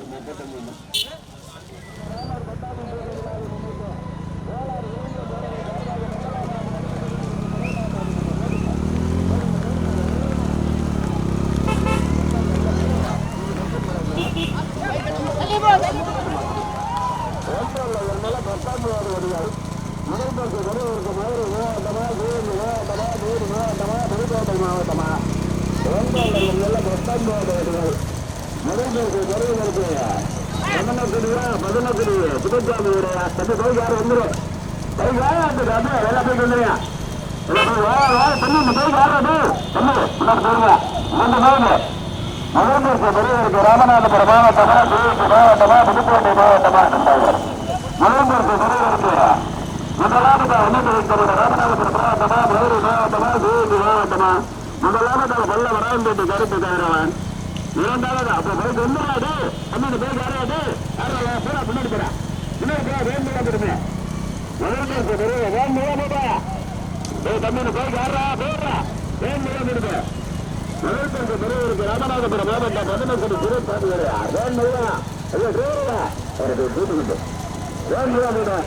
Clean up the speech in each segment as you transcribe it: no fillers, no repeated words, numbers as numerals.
ராமநாதபுரம் மாவட்டமா மாவட்டமா புதுக்கோட்டை மாவட்டமா முதலாவதாக ராமநாதபுரம் மாவட்டமா மதுரை மாவட்டமா சிவகங்கை மாவட்டமா முதலாவதாக பல்ல வராம்பேட்டை கருப்பு தவிரவன் இரண்டாவது அப்ப போய் வந்துடாது அண்ணன் போய் யாராவது யாரா பின்னாடி போறா இன்னொரு போய் வேண்டுமா திரும்ப முதல் வேண்டுமா தம்பி போய் யாரா போடுறா வேண்டுமா திரும்ப முதல் பெரியவருக்கு ராமநாதபுரம் மாவட்டம் பதினெட்டு சிறப்பாக வேண்டுமா வேண்டுமா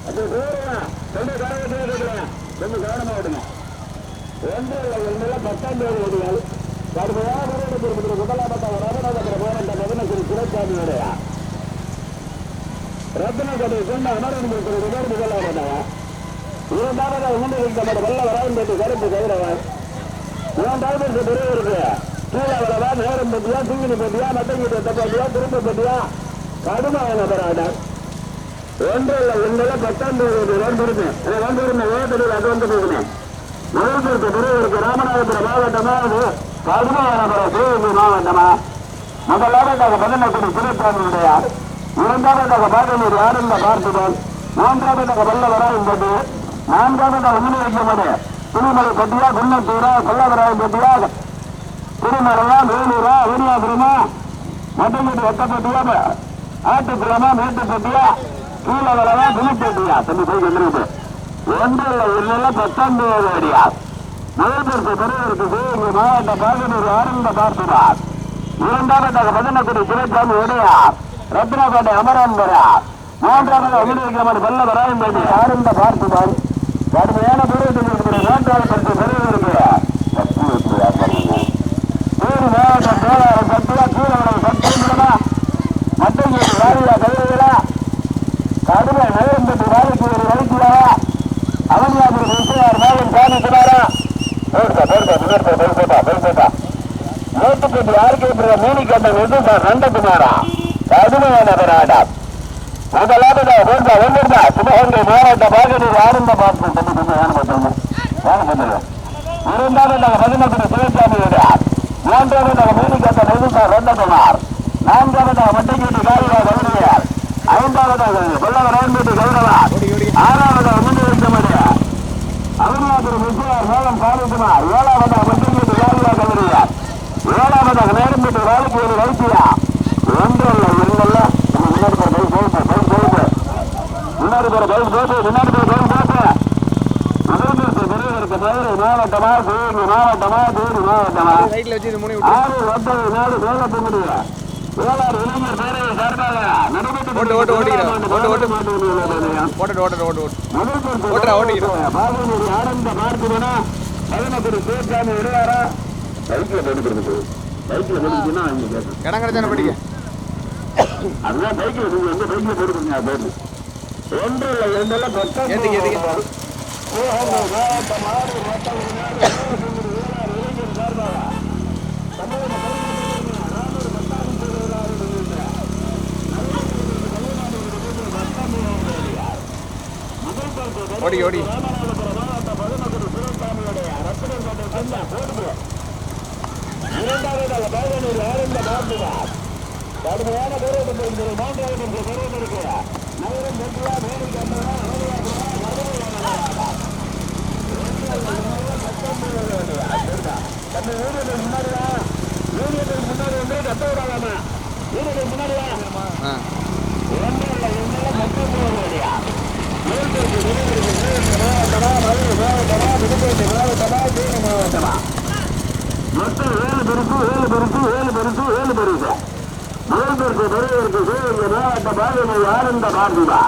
அது கொஞ்சம் கவனமா விடுங்க. ஒன்றில் 10 ஓடிகள் கடுமையாக முதலாபட்ட ராமநாதபுரம் மாவட்டம் பதினெட்டு சிறப்பாக ரத்னக்கடை கொண்ட அமரன் முதலாவதாக இரண்டாவதாக முன்னிறுத்தப்பட்ட வல்ல வராம்பேட்டு கருப்பு கைரவன் இரண்டாவது பெரியவருக்கு கீழே வரவா நேரம் பட்டியா தூங்கினி பட்டியா நட்டங்கிட்ட தப்பாட்டியா திரும்ப பட்டியா கடுமையான போராட்டம் ஒன்றில் 19 வேண்டிருக்கு வேட்டடியில் அது வந்து போகணும் முதல் பெரியவருக்கு ராமநாதபுரம் மாவட்டமா அது கடுமையான சிவகங்கை மாவட்டமா முதலாவதாக பதினெட்டு சிறப்பாக இரண்டாவதாக பாகலூர் ஆனந்த பார்த்துடன் மூன்றாவதாக வல்ல வராயம்பட்டு நான்காவதாக முன்னிறுத்தப்படு திருமலை பட்டியா குன்னத்தூரா கொல்லவராயம்பட்டியா திருமலையா வேலூரா வீரியாபுரமா மட்டமேட்டு ஒட்டப்பட்டியா ஆட்டுக்குளமா மேட்டுப்பட்டியா கீழே வரவா குளிப்பட்டியா தம்பி போய் வந்துருக்கு ஒன்றில் 19 அடியா முதல் பெரியவருக்கு சிவகங்கை மாவட்ட பாகலூர் ஆனந்த பார்த்துதான் இரண்டாவதாக பதினெட்டு சிறப்பாக உடையார் ரத்னக்கோட்டை அமரான்பரா மூன்றாவது அமிர்தமான வல்ல வராயம்பேட்டை ஆனந்த பார்த்துதான் கடுமையான தூரத்தில் மூன்றாவது பெரியவருக்கு மாவட்டம் பேராரம் சட்டியா கீழவரை சட்டியா மத்திய வாரியா கவிதைகளா கடுமை நகரம்பேட்டு வாரிக்கு ஒரு வைத்தியா அவனியாபுரம் விசையார் மேலும் காணிக்கிறாரா மேட்டுப்பட்டி ஆர்கே மீனிக்கட்டன் எதிர்த்தார் நந்தகுமாரா கடுமையான போராட்டம் முதலாவதாக சிவகங்கை மாவட்ட பாகலூர் ஆனந்த பார்த்து இரண்டாவதாக 18 சிவசாமி மூன்றாவதாக மீனிக்கட்டன் எதிர்த்தார் நந்தகுமார் நான்காவதாக மட்டக்கேட்டு காரியா கௌரியார் ஐந்தாவதாக கொல்லவராயம்பேட்டு கௌரவார் ஆறாவதாக முன்னிறுத்தமடைய அவனியாபுரம் விசையார் மேலம் காணிக்குமார் ஏழாவதாக மட்டக்கேட்டு காரியா கௌரியார் ஏழாவதாக நேரம்பேட்டு வேலைக்கு ஒரு வைத்தியா ஒன்றில் முன்னாடி போற பைக் போட்டு முன்னாடி போற பைக் போட்டு பெரியவருக்கு மதுரை மாவட்டமா சிவகங்கை மாவட்டமா தேனி மாவட்டமா 6 9 சேலத்து முடிய வேளாண் இளைஞர் பேரவை சார்பாக பாகலூர் ஆனந்த பார்த்துனா 11 சிவசாமி விடுவாரா பைக்ல போட்டு பைக்ல போட்டுச்சுன்னா இடம் கிடைச்சான படிக்க அதுதான் பைக்ல நீங்க வந்து பைக்ல போட்டுருங்க பேரு ஒன்றில் 2 ஓடி ஓடி இரண்டாவது பாகலூர் ஆனந்த பார்த்துதான் கடுமையான மூன்றாவது பெரியவருக்கு நகரம் பட்டியா மேலிக்கட்டா முன்னாடி வந்து கத்த விடாதாமா வீடுகள் முன்னாடியா மொத்தம் 7 பரிசு 7 பரிசு 7 பரிசு 7 பரிசு. முதல் பரிசு பெறுவதற்கு சிவகங்கை மாவட்ட பாரதிய ஆனந்த பார்த்திபா.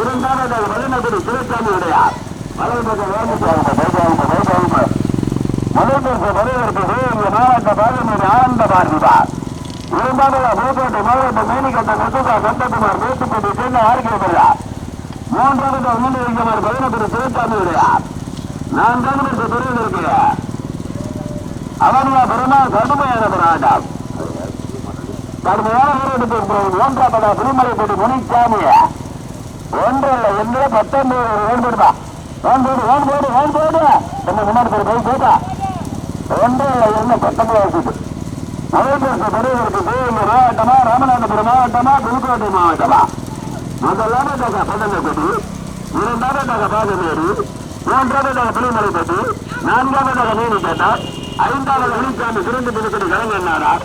இரண்டாவது வலிமகுடி சிவசாமி உடையார். வலது பக்கம் முதல் பரிசு பெறுவதற்கு சிவகங்கை மாவட்ட பாரதிய ஆனந்த பார்த்திபா. இரண்டாவது புதுக்கோட்டை மாவட்ட மேனிக்கட்ட முத்துகா சந்தகுமார் மேட்டுப்பட்டி சென்னை ஆர்கியபுரம். மூன்றாவது முன்னிலைக்குமார் வலிமகுடி சிவசாமி உடையார். நான்காவது பரிசு பெறுவதற்கு அவனியா பெருமா கடுமையான போராட்டம். கடுமையான போராட்டத்திற்கு மூன்றாவது திருமலைப்பட்டி முனிசாமி. ஒன்றில் என்று 19 வேண்டுமா வேண்டோடு வேண்டோடு வேண்டோடு நம்ம முன்னாடி போய் போட்டா ஒன்றில் என்ன 19 முதல் பெறுவதற்கு சிவகங்கை மாவட்டமா ராமநாதபுரம் மாவட்டமா புதுக்கோட்டை மாவட்டமா. முதலாவதாக பதங்கப்பட்டி, இரண்டாவதாக பாகமேரி, மூன்றாவதாக திருமலைப்பட்டி, நான்காவதாக நீனிக்கட்டா, ஐந்தாவது முனிசாமி சிறந்து புதுக்கோட்டை கலைஞர்.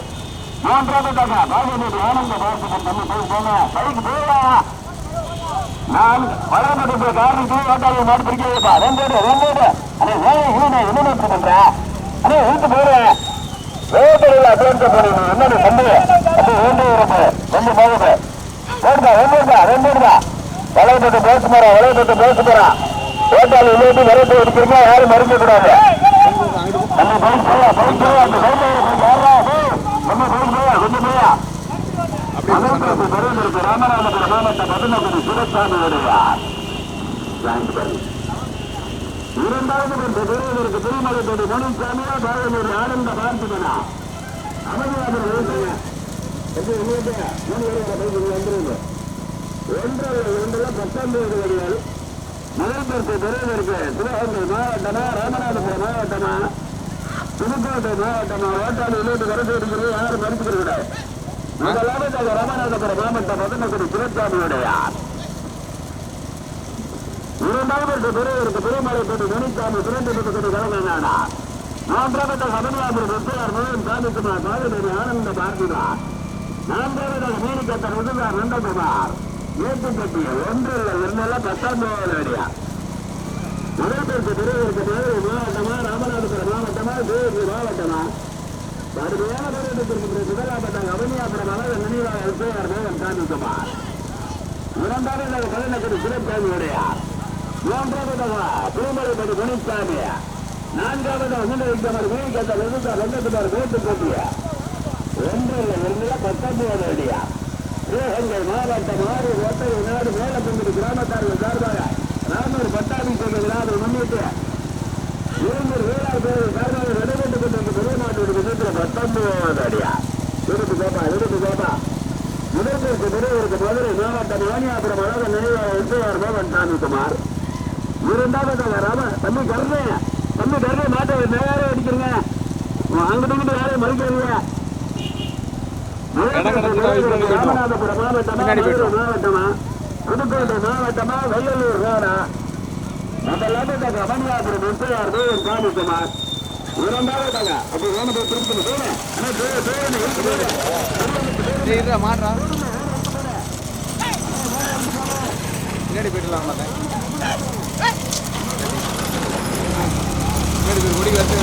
மூன்றாவதாக பாகமேரி ஆனந்த பார்த்து தம்பி போய் போங்க கைக்கு போயா. நான் வளர்ந்து காரணம் ஓட்டாளி மாடு பிடிக்க வைப்பா. ரெண்டோடு அண்ணே என்ன பண்ற அண்ணே இழுத்து போடுறேன் வேட்டையில் அட்வான்ஸ் போனீங்க என்ன தம்பி அப்படி வேண்டு ரொம்ப போகுது போடுதா ரெண்டோடுதா வளர்ந்து பேச போறான் ஓட்டாளி இல்லாட்டி விளையாட்டு எடுக்கிறீங்க யாரும் மறுக்க கூடாது. நம்ம பைக் போயா அந்த கொஞ்சம் போயா ராமநாதபுரம் மாவட்ட பதினொன்று சிவசாமி வருவார். இரண்டாவது பெறுவதற்கு திருமலைப்பட்டி முனிசாமியா பாகமேரி ஆனந்த பார்த்திபனா. அமைதியாக ஒன்றில் 19 வடிகள். முதல் பரிசு பெறுவதற்கு சிவகங்கை மாவட்டமா ராமநாதபுரம் மாவட்டமா புதுக்கோட்டை மாவட்டமா ஓட்டாளி இல்லாட்டி வரது இருக்கிறது யாரும் மறுத்துக்கூடாது. முதலாவதாக ராமநாதபுரம் மாவட்ட பதினொன்று சிவசாமியுடையார். இரண்டாவது பெறுவதற்கு திருமலைப்பட்டி முனிசாமி சிறந்து புதுக்கோட்டை கலைஞர். மூன்றாவதாக தமிழ்நாடு முத்தையார் மோகன் சாமிக்குமார் பாகமேரி ஆனந்த பார்த்திபா. நான்காவதாக மீனிக்கட்ட முதுகார் நந்தகுமார் மேட்டுப்பட்டி. ஒன்றில் 19 அடியா. முதல் பரிசு பெறுவதற்கு மதுரை மாவட்டமா ராமநாதபுரம் மாவட்டமா சிவகங்கை மாவட்டமா கடுமையான போராட்டத்திற்கு முதலாவதாக அவனியாபுரம் அளவு நினைவாக முத்தையார் மோகன் சாமிக்குமார். இரண்டாவதாக பதினெட்டு சிவசாமி உடையார். மூன்றாவதாக திருமலைப்பட்டி முனிசாமி. நான்காவதாக முன்னிலைக்குமார் மீனிக்கட்ட முதுகார் நந்தகுமார் மேட்டுப்பட்டி. ஒன்றில் 19 அடியா. சிவகங்கை மாவட்டம் ஆறு ஒட்டை நாடு மேலப்பங்குடி கிராமத்தார்கள் சார்பாக ராமர் பட்டாபிஷேக விழாவை முன்னிட்டு இருநூறு வேளாண் பேரவை சார்பாக நடைபெற்றுக் கொண்டிருந்த பெருமாட்டோட விதத்தில் 19 அடியா. விருது கோபா முதல் பரிசு பெறுவதற்கு மதுரை மாவட்டம் வாணியாபுரம் அளவு நினைவாக முத்தையார் மோகன் சாமிக்குமார். இரண்டாவதாக தம்பி கருணை மாட்டை நேரே அடிக்கிறீங்க அங்கிட்டு யாரையும் மறுக்கிறீங்க. ராமநாதபுரம் மாவட்டமா மாவட்டமா புதுக்கோட்டை மாவட்டமா வெள்ளலூர் ரோடா. முதலாவதாக அவனியாபுரம் முத்தையார் மோகன் சாமிக்குமார். இரண்டாவதாக அப்படி வேணும் போய் திருப்பி மாடுறா பின்னாடி போயிடலாம் மாட்டேன் பின்னாடி போய் முடி வச்சு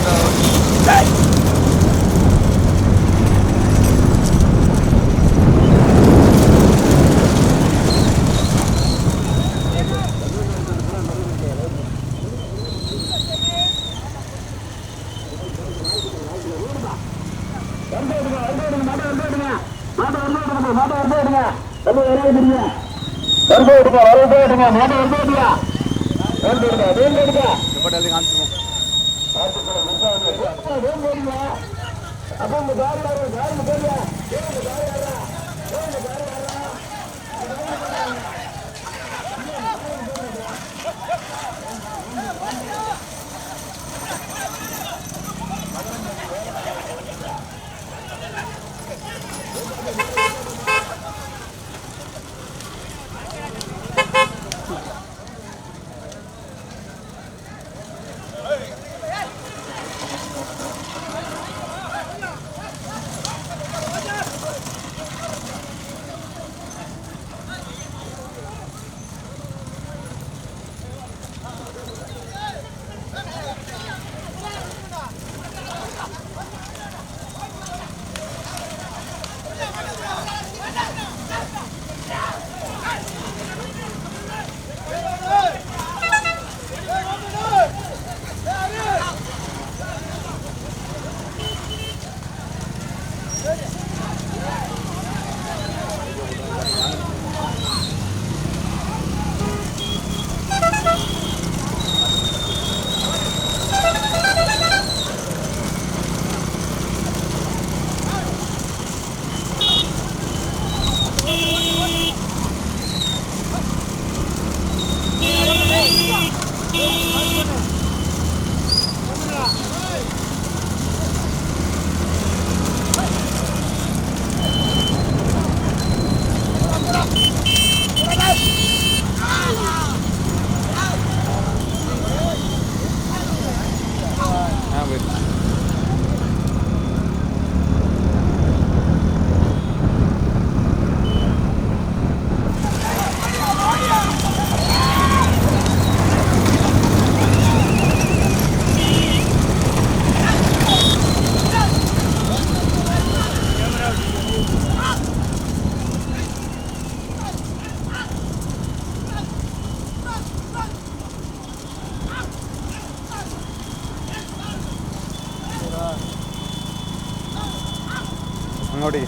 ನೋಡಿ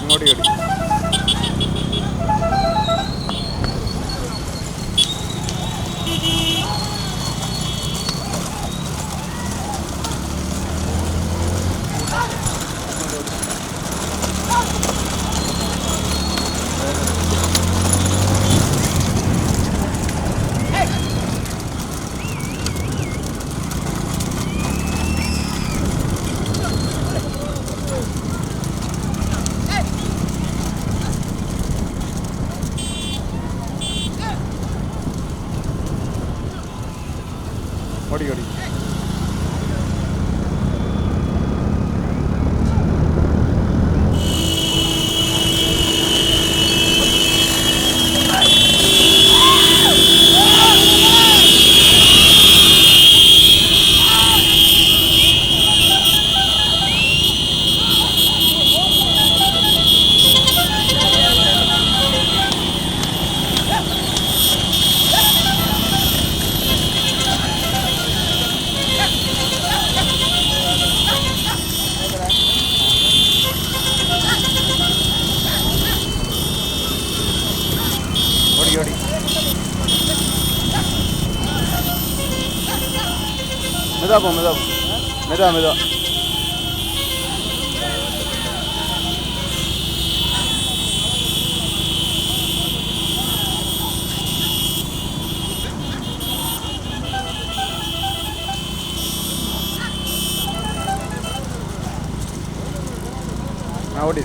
ನೋಡಿ ನೋಡಿ ஓடி ஓடி ஓடி மெதா போ மெதா மெதா மெதா ஓடி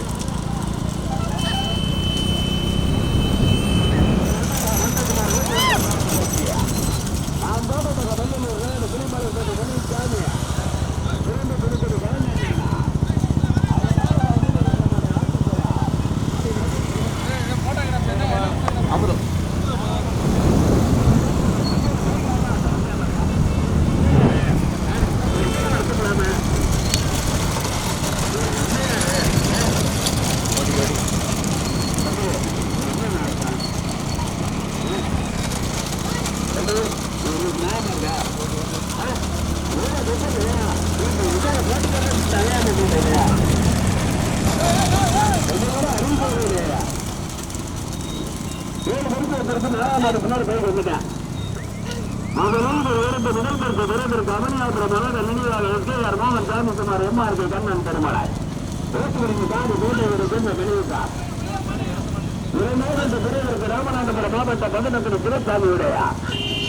ராமநாதபுரம் மாவட்ட பதினெட்டு துரைசாமியுடைய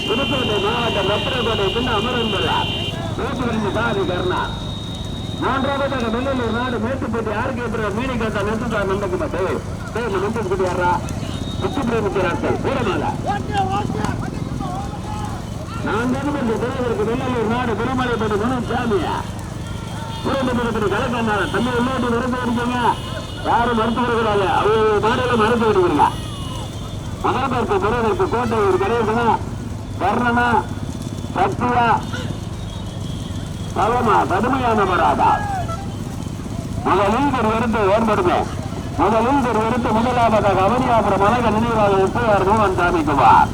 புதுக்கோட்டை மாவட்டம் ரத்னகோட்டை பின்ன அமரன்புள்ளார் மேற்குவரிந்து தாரி கர்ணா மூன்றாவதாக வெள்ளலூர் நாடு மேட்டுப்பட்டி ஆர்கே மீனிகட்ட நெசுதார் நந்தகுமார் நந்தகுடி யாரா சுற்றுப்பிரமுக்கிறார்கள் கூடமால நான்காவது தலைவருக்கு வெள்ளலூர் நாடு திருமலைப்பட்டி முனுசாமியா புரந்தபுரத்தில் கலக்கண்ணார தன்னை உள்ளாட்டி மறந்து விடுங்க யாரும் மறுத்துவிடுகிறாங்க அவங்க மாநில மறந்து விடுவீங்க மகாபாரத தலைவருக்கு கோட்டை ஒரு கணேசனா கர்ணனா சத்யா பலமா கடுமையான வராதா முதலில் ஒரு எடுத்து ஏற்படுமே முதலில் ஒரு எடுத்து முதலாவதாக அவனியாபுரம் அழக நினைவாக எஸ்ஐஆர் மோகன் சாமிக்குமார்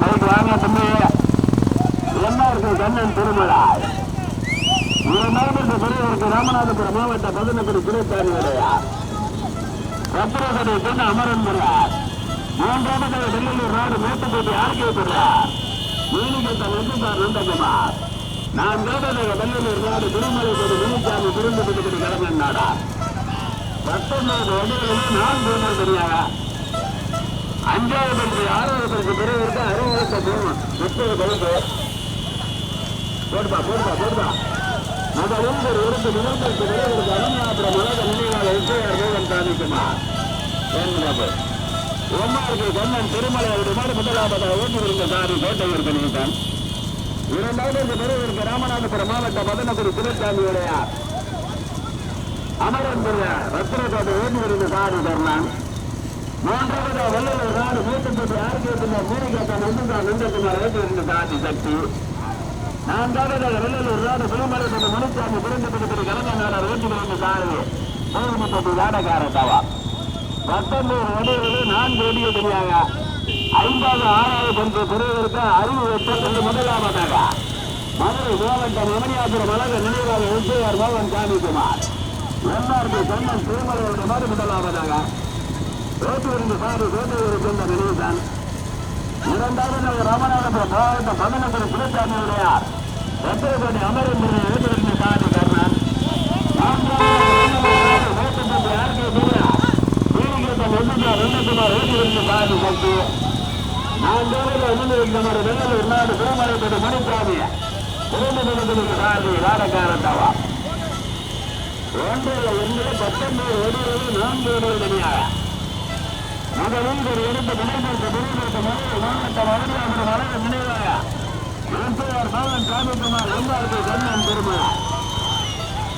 பைக் வாங்க தம்பி என்ன இருக்கு கண்ணன் திருமலாய் இரண்டாவது பெரியவருக்கு ராமநாதபுரம் மாவட்ட பதினெட்டு துரைசாமியுடைய ரத்னகோட்டை பின்ன அமரன்புள்ளார் மூன்றாவது வெள்ளலூர் நாடு மேட்டுப்பட்டி ஆர்கே பெறார் மீனிகட்ட நெசுதார் நந்தகுமார் நான்காவதாக வெள்ளலூர் நாடு திருமலைப்பட்டி முனுசாமி திரும்பி கடமன் நாடா 19 வண்டிகளிலே 4 பேர் தெரியாங்க அஞ்சாவது ஆறாவது பெரியவருக்கு அறிவுறுத்த 30 பைக்கு போடுப்பா போடுப்பா போடுப்பா முதலும் ஒரு உறுப்பு நிலத்திற்கு பெரியவருக்கு அருணாபுரம் அழக நினைவாக எஸ்ஐஆர் மோகன் சாமிக்குமார் ஒன்னாருக்கு கண்ணன் திருமலையுடைய மாடு முதலாவதாக ஓட்டி இருந்த சாரி கோட்டை விற்பனைத்தான் இரண்டாவது பெரியவருக்கு ராமநாதபுரம் மாவட்ட பதினெட்டு துரைசாமியுடைய அமரன்புள்ள ரத்னகோட்டை ஓட்டி இருந்த சாரி கர்ணன் மூன்றாவது வெள்ளலூர் நாடு மேட்டுப்பட்டி ஆர்கேபினர் மூலிகாத்தன் நந்தகுமார் நந்தகுமார் வேட்டு காந்தி சக்தி. நான்காவது வெள்ளலூர் நாடு புலிமலைப்பட்டி முனிசாமி குறைந்தபடி கலந்த நாடார் வேட்டு காந்தி மூலிமப்பட்டி நாடகார தவா. 19 வடிகளில் 4 வடியை தெரியாங்க. 5வது 6வது கொண்டு பெறுவதற்கு அறிவு வெட்ட முதலாவதாக மதுரை மாவட்டம் அமனியாபுரம் அழக நினைவாக எஸ்ஐஆர் மோகன் சாமிக்குமார். எம்ஆர்பி கண்ணன் திருமலையுடைய மாடு முதலாவதாக வேட்டூரின் சாரி வேட்டூரை சேர்ந்த நினைவுதான். 2வது ராமநாதபுரம் மாவட்டம் பந்தனபுரம் சிவசாமியுடையார் வெட்டப்பட்டி அமரன் வேட்டூரின் சாரி கர்ணன். 4வது வேட்டப்பட்டி ஆர்கே வீரகுமார் வேட்டூரின் சாரி சக்தி. 4வது வெள்ளலூர் நாடு திருமலைப்பட்டி மணிசாமி குறைந்தபட்சத்திற்கு சார்பு நாடகார தவா. 1 19 வடிகளில் 4 வடிகள் தனியாக முதலில் ஒரு எடுத்து விளைநிறுத்த மாவட்டம் அவனியாபுரம் அழக நினைவாக எஸ்ஐஆர் மோகன் சாமிக்குமார் எம்ஆர்பி கண்ணன் திருமலா.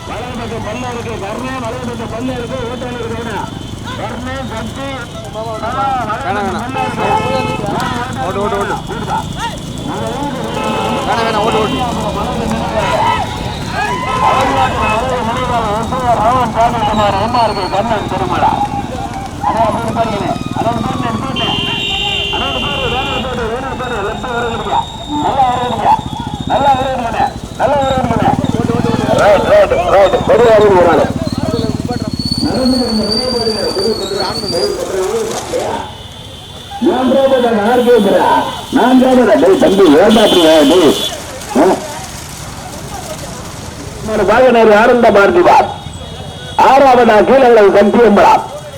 வலதுபக்க பல்ல இருக்கு கர்ணன், வலதுபக்க பல்ல இருக்கு ஓட்டல் இருக்கு கர்ணன் சக்தி கண்ணன் திருமலா. ஆறாவதா கீழே கம்பியம்பலாம்